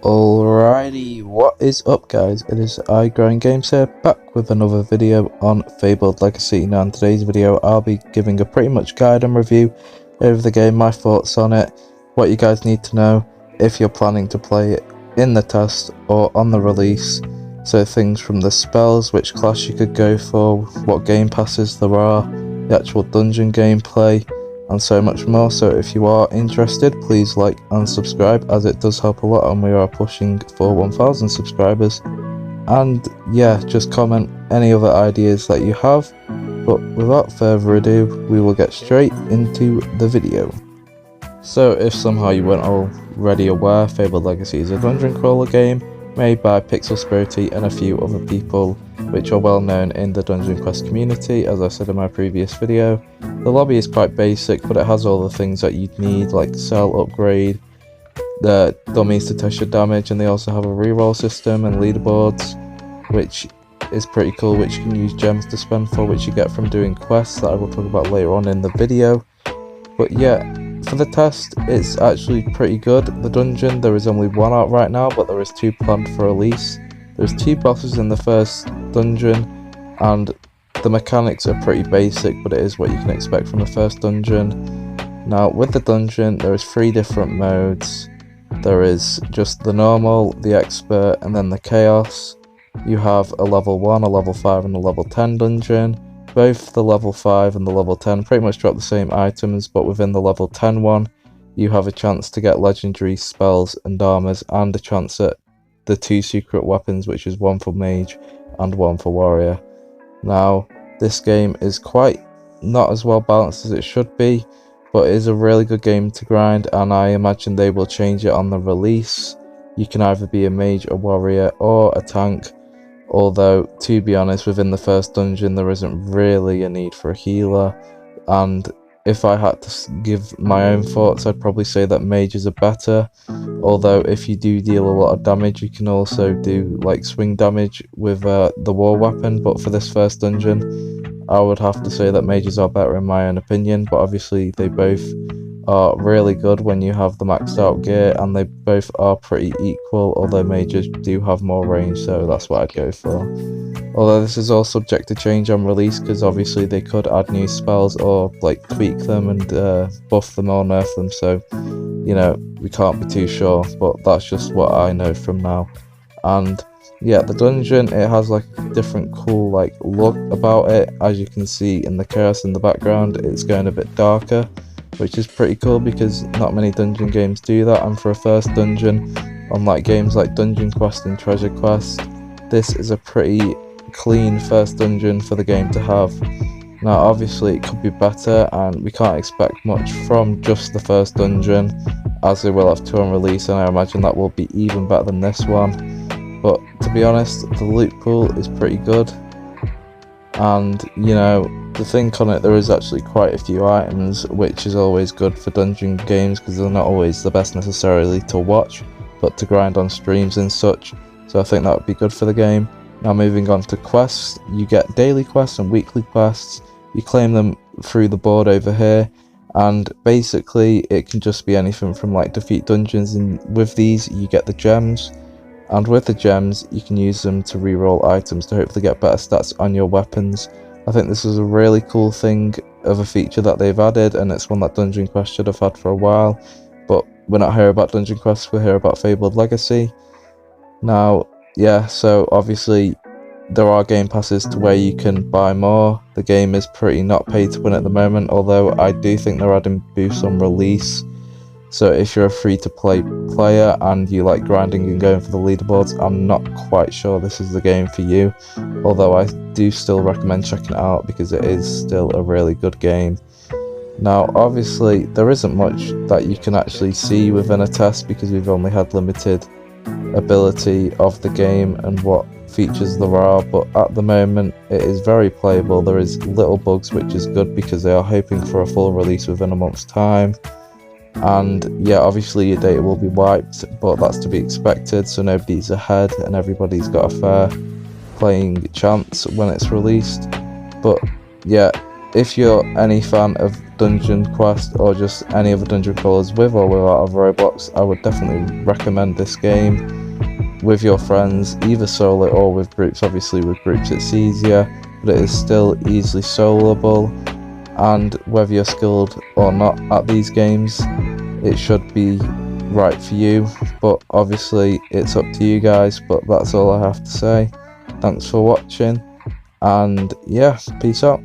Alrighty, what is up guys? It is iGrindGames here, back with another video on Fabled Legacy. Now in today's video I'll be giving a pretty much guide and review over the game, my thoughts on it, what you guys need to know if you're planning to play it in the test or on the release. So things from the spells, which class you could go for, what game passes there are, the actual dungeon gameplay, and so much more. So if you are interested, please like and subscribe, as it does help a lot and we are pushing for 1000 subscribers. And yeah, just comment any other ideas that you have, but without further ado we will get straight into the video. So if somehow you weren't already aware, Fabled Legacy is a dungeon crawler game made by Pixel Spirity and a few other people which are well known in the Dungeon Quest community. As I said in my previous video, the lobby is quite basic, but it has all the things that you'd need, like cell upgrade, the dummies to test your damage, and they also have a reroll system and leaderboards, which is pretty cool, which you can use gems to spend for, which you get from doing quests that I will talk about later on in the video. But yeah, for the test, it's actually pretty good. The dungeon, there is only one out right now, but there is 2 planned for release. There's 2 bosses in the first dungeon, and the mechanics are pretty basic, but it is what you can expect from the first dungeon. Now with the dungeon, there is 3 different modes. There is just the normal, the expert, and then the chaos. You have a level 1, a level 5, and a level 10 dungeon. Both the level 5 and the level 10 pretty much drop the same items, but within the level 10 one, you have a chance to get legendary spells and armors, and a chance at the 2 secret weapons, which is 1 for mage and 1 for warrior. Now, this game is quite not as well balanced as it should be, but it is a really good game to grind, and I imagine they will change it on the release. You can either be a mage, a warrior, or a tank. Although, to be honest, within the first dungeon there isn't really a need for a healer, and if I had to give my own thoughts, I'd probably say that mages are better. Although if you do deal a lot of damage, you can also do like swing damage with the war weapon, but for this first dungeon I would have to say that mages are better in my own opinion. But obviously they both are really good when you have the maxed out gear, and they both are pretty equal, although mages do have more range, so that's what I'd go for. Although this is all subject to change on release, because obviously they could add new spells or like tweak them and buff them or nerf them, so you know, we can't be too sure, but that's just what I know from now. And yeah, the dungeon, it has like a different cool like look about it. As you can see in the chaos in the background, it's going a bit darker, which is pretty cool because not many dungeon games do that, and for a first dungeon, unlike games like Dungeon Quest and Treasure Quest, this is a pretty clean first dungeon for the game to have. Now obviously it could be better, and we can't expect much from just the first dungeon, as they will have 2 on release, and I imagine that will be even better than this one. But to be honest, the loot pool is pretty good, and you know, to think on it, there is actually quite a few items, which is always good for dungeon games because they're not always the best necessarily to watch, but to grind on streams and such, so I think that would be good for the game. Now moving on to quests, you get daily quests and weekly quests. You claim them through the board over here, and basically it can just be anything from like defeat dungeons, and with these you get the gems, and with the gems you can use them to reroll items to hopefully get better stats on your weapons. I think this is a really cool thing of a feature that they've added, and it's one that Dungeon Quest should have had for a while, but we're not here about Dungeon Quest, we're here about Fabled Legacy. Now yeah, so obviously there are game passes to where you can buy more. The game is pretty not pay to win at the moment, although I do think they're adding boosts on release. So if you're a free to play player and you like grinding and going for the leaderboards, I'm not quite sure this is the game for you, although I do still recommend checking it out because it is still a really good game. Now obviously there isn't much that you can actually see within a test because we've only had limited ability of the game and what features there are, but at the moment it is very playable. There is little bugs, which is good because they are hoping for a full release within a month's time. And yeah, obviously your data will be wiped, but that's to be expected, so nobody's ahead and everybody's got a fair playing chance when it's released. But yeah, if you're any fan of dungeon quest or just any other dungeon crawlers with or without Roblox, I would definitely recommend this game with your friends, either solo or with groups. Obviously with groups it's easier, but it is still easily soloable, and whether you're skilled or not at these games, it should be right for you, but obviously it's up to you guys. But that's all I have to say. Thanks for watching, and yeah, peace out.